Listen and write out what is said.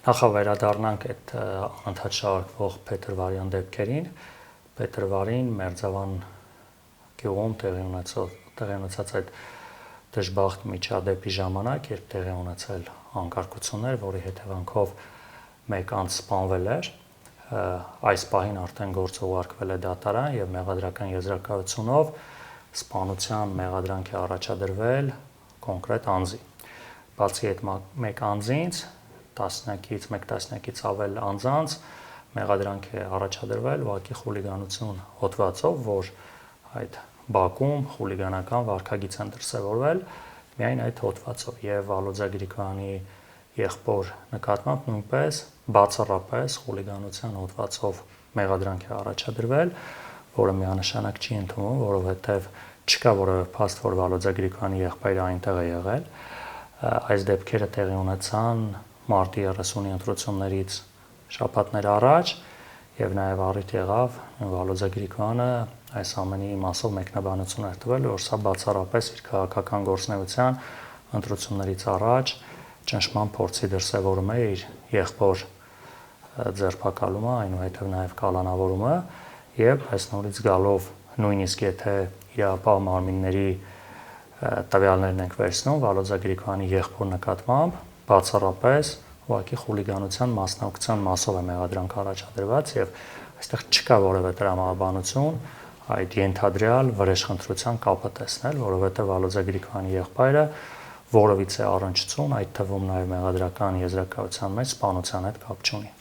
Նախ վերադառնանք այդ անընդհատ շարժվող փետրվարյան դեպքերին։ Փետրվարին Մերձավան գյուղում տեղի ունեցած այդ դժբախտ միջադեպի ժամանակ, երբ տեղի ունեցել անկարգություններ, որի հետևանքով մեկ անձ սպանվել էր, այս պահին արդեն գործը ուղարկվել է դատարան եւ մեղադրական եզրակացությունով սպանության մեղադրանք է առաջադրվել կոնկրետ անձի։ Բացի այդ մեկ անձից, մեկ տասնյակից ավել անձանց մեղադրանք է առաջադրվել ուղղակի խուլիգանություն հոդվածով, որ այդ բակում խուլիգանական վարքագիծ են դրսևորվել միայն այդ հոդվածով եւ Վալոձա Գրիգորյանի եղբոր նկատմամբ նույնպես բացառապես խուլիգանության հոդվածով մեղադրանք է առաջադրվել, որը միանշանակ չի ընդունվում, որովհետեւ չկա որևէ փաստ, որ Վալոձա Գրիգորյանի եղբայրը այնտեղ է եղել։ Այս դեպքերը տեղի ունեցան մարտի 30-ի ընտրություններից շաբաթներ առաջ եւ նաեւ առիթ եղավ Վալոձա Գրիգորյանը այս ամենի մասով մեկնաբանություն էր տվել, որ սա բացառապես իր քաղաքական գործունեության ընտրություններից առաջ ճնշման փորձի դրսևորում է իր եղբոր ձերբակալումը, այնուհետև նաեւ կալանավորումը եւ այս նորից գալով նույնիսկ եթե իրապահ մարմինների տվյալներն ենք վերցնում Վալոձա Գրիգորյանի եղբոր նկատմամբ բացառապես ուղղակի խուլիգանության մասնակցության մասով է մեղադրանք առաջադրված եւ այստեղ չկա որևէ տրամաբանություն այդ ենթադրյալ վրեժխնդրության կապը տեսնել, որովհետեւ Վալոձա Գրիգորյանի եղբայրը որովից է առնչություն, այդ թվում նաեւ մեղադրական եզրակացության մեջ սպանության հետ կապ չունի։